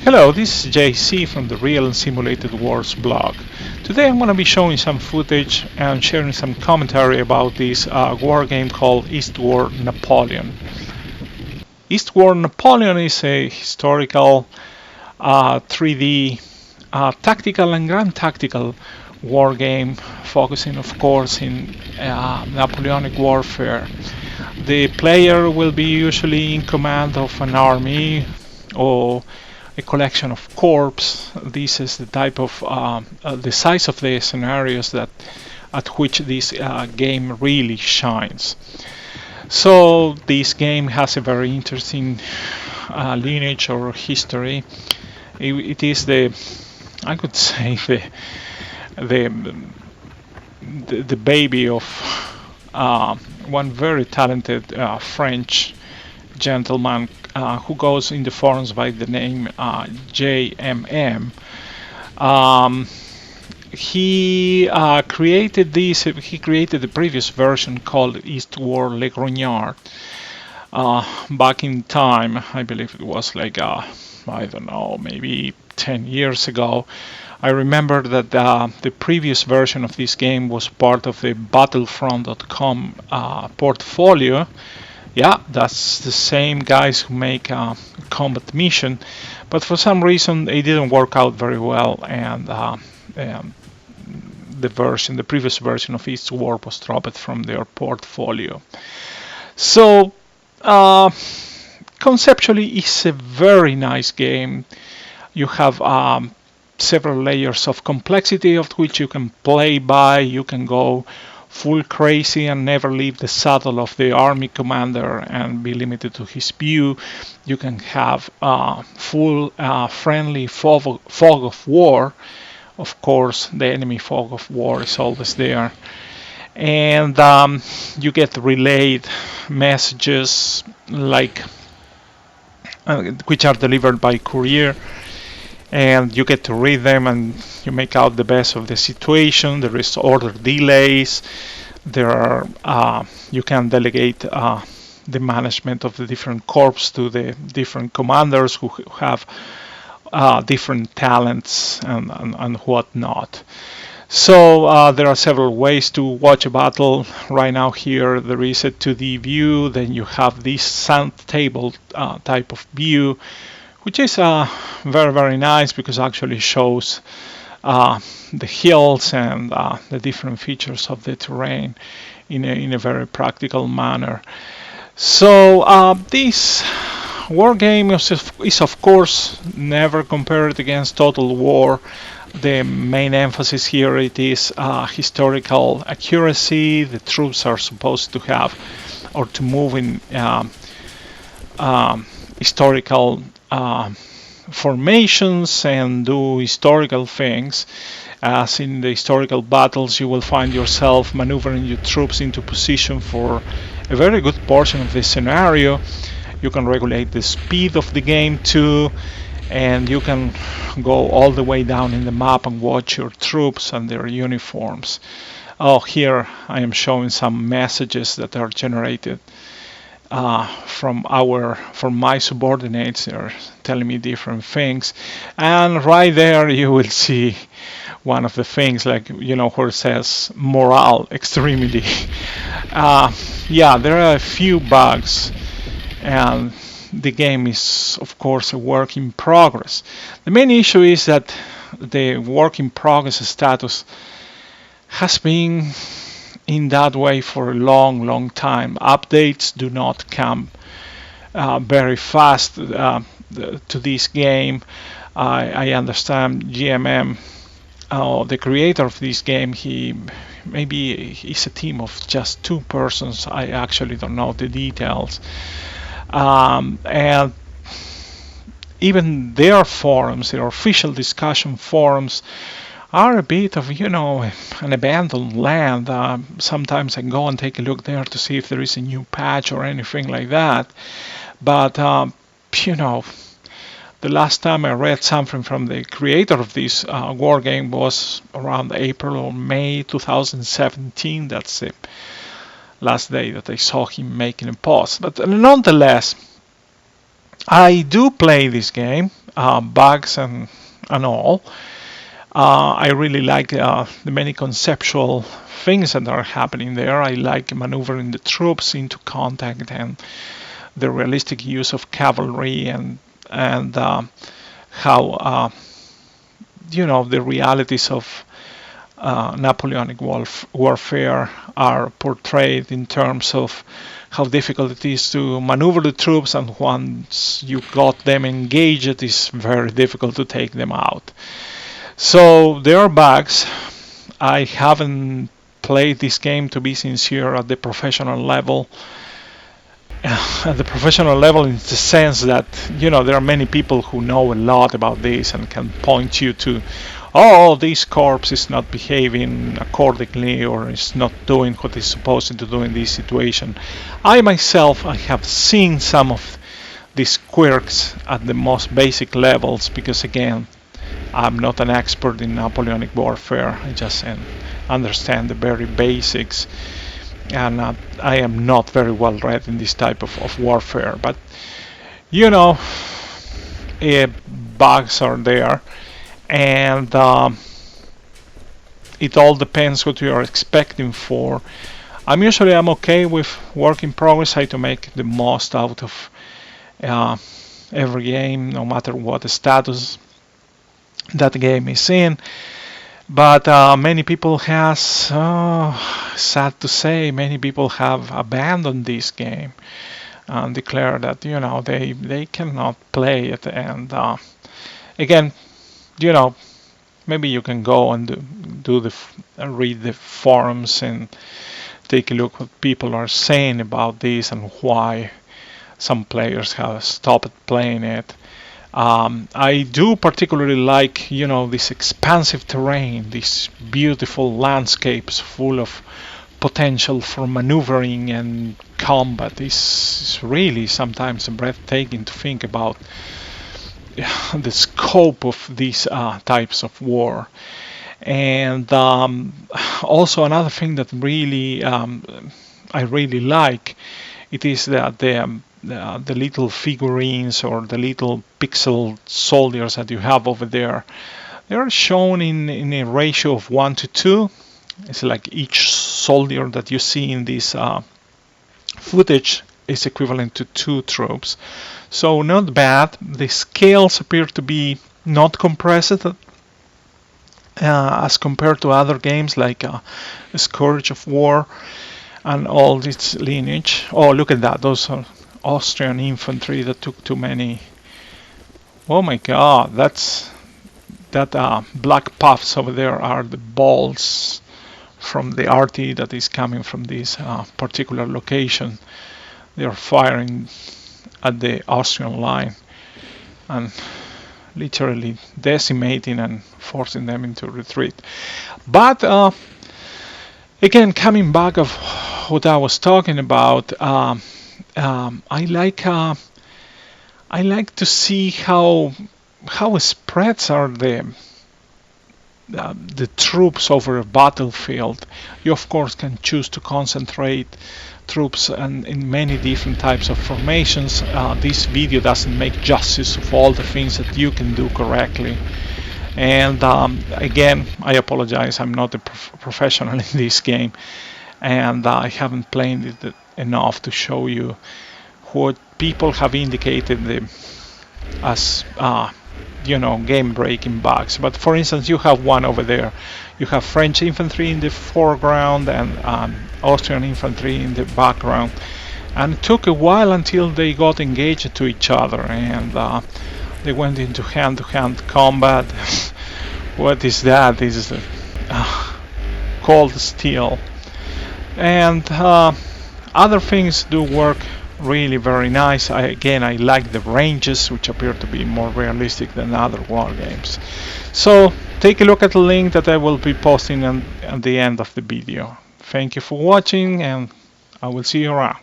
Hello, this is JC from the Real and Simulated Wars blog. Today I'm going to be showing some footage and sharing some commentary about this war game called HistWar Napoleon. HistWar Napoleon is a historical 3D tactical and grand tactical war game focusing of course in Napoleonic warfare. The player will be usually in command of an army or a collection of corps. This is the type of the size of the scenarios that at which this game really shines. So this game has a very interesting lineage or history. It is I could say the the baby of one very talented French gentleman who goes in the forums by the name JMM. He created this. He created the previous version called HistWar Le Grognard. Back in time, I believe it was like I don't know, maybe 10 years ago. I remember that the previous version of this game was part of the Battlefront.com portfolio. Yeah, that's the same guys who make Combat Mission, but for some reason it didn't work out very well, and the previous version of HistWar was dropped from their portfolio. So conceptually, it's a very nice game. You have several layers of complexity of which you can play by. You can go full crazy and never leave the saddle of the army commander and be limited to his view. You can have full friendly fog of war. Of course, the enemy fog of war is always there. And you get relayed messages like which are delivered by courier, and you get to read them and you make out the best of the situation. There is order delays. There are you can delegate the management of the different corps to the different commanders who have different talents and whatnot. So there are several ways to watch a battle. Right now here there is a 2D view. Then you have this sound table type of view, which is very nice because it actually shows the hills and the different features of the terrain in a very practical manner. So this war game is of course never compared against Total War. The main emphasis here it is historical accuracy. The troops are supposed to have or to move in historical formations and do historical things. As in the historical battles, you will find yourself maneuvering your troops into position for a very good portion of the scenario. You can regulate the speed of the game too, and you can go all the way down in the map and watch your troops and their uniforms. Oh, here I am showing some messages that are generated from my subordinates. They're telling me different things, and right there you will see one of the things, like, you know, where it says morale extremely. Yeah, there are a few bugs, and the game is of course a work in progress. The main issue is that the work in progress status has been in that way for a long time. Updates do not come very fast to this game. I understand GMM, the creator of this game, he maybe is a team of just 2 persons. I actually don't know the details. And even their forums, their official discussion forums, are a bit of, you know, an abandoned land. Sometimes I go and take a look there to see if there is a new patch or anything like that. But, you know, the last time I read something from the creator of this war game was around April or May 2017. That's the last day that I saw him making a post. But nonetheless, I do play this game. bugs and all. I really like the many conceptual things that are happening there. I like maneuvering the troops into contact and the realistic use of cavalry and how the realities of Napoleonic warfare are portrayed in terms of how difficult it is to maneuver the troops, and once you got them engaged, it is very difficult to take them out. So there are bugs. I haven't played this game, to be sincere, at the professional level. At the professional level, in the sense that there are many people who know a lot about this and can point you to, oh, this corpse is not behaving accordingly or is not doing what it's supposed to do in this situation. I myself, I have seen some of these quirks at the most basic levels, because again, I'm not an expert in Napoleonic warfare. I just understand the very basics, and I am not very well read in this type of warfare. But bugs are there, and it all depends what you are expecting for. I'm okay with work in progress. I try to make the most out of every game, no matter what the status that game is in. But many people has, sad to say, many people have abandoned this game and declare that they cannot play it. And again, maybe you can go and read the forums and take a look what people are saying about this and why some players have stopped playing it. I do particularly like, this expansive terrain, these beautiful landscapes full of potential for maneuvering and combat. Is really sometimes breathtaking to think about the scope of these types of war. And also another thing that really I really like, it is that the little figurines or the little pixel soldiers that you have over there, they are shown in a ratio of 1 to 2. It's like each soldier that you see in this footage is equivalent to 2 troops. So not bad. The scales appear to be not compressed as compared to other games like Scourge of War and all this lineage. Oh, look at that. Those are Austrian infantry that took too many. Oh my god, that black puffs over there are the balls from the RT that is coming from this particular location. They are firing at the Austrian line and literally decimating and forcing them into retreat. But again, coming back of what I was talking about, I like to see how spreads are the troops over a battlefield. You of course can choose to concentrate troops and in many different types of formations. This video doesn't make justice of all the things that you can do correctly. And again, I apologize, I'm not a professional in this game, and I haven't played it enough to show you what people have indicated as game breaking bugs. But for instance, you have one over there. You have French infantry in the foreground and Austrian infantry in the background, and it took a while until they got engaged to each other, and they went into hand-to-hand combat. What is that? This is cold steel. And other things do work really very nice. I like the ranges, which appear to be more realistic than other war games. So take a look at the link that I will be posting at the end of the video. Thank you for watching, and I will see you around.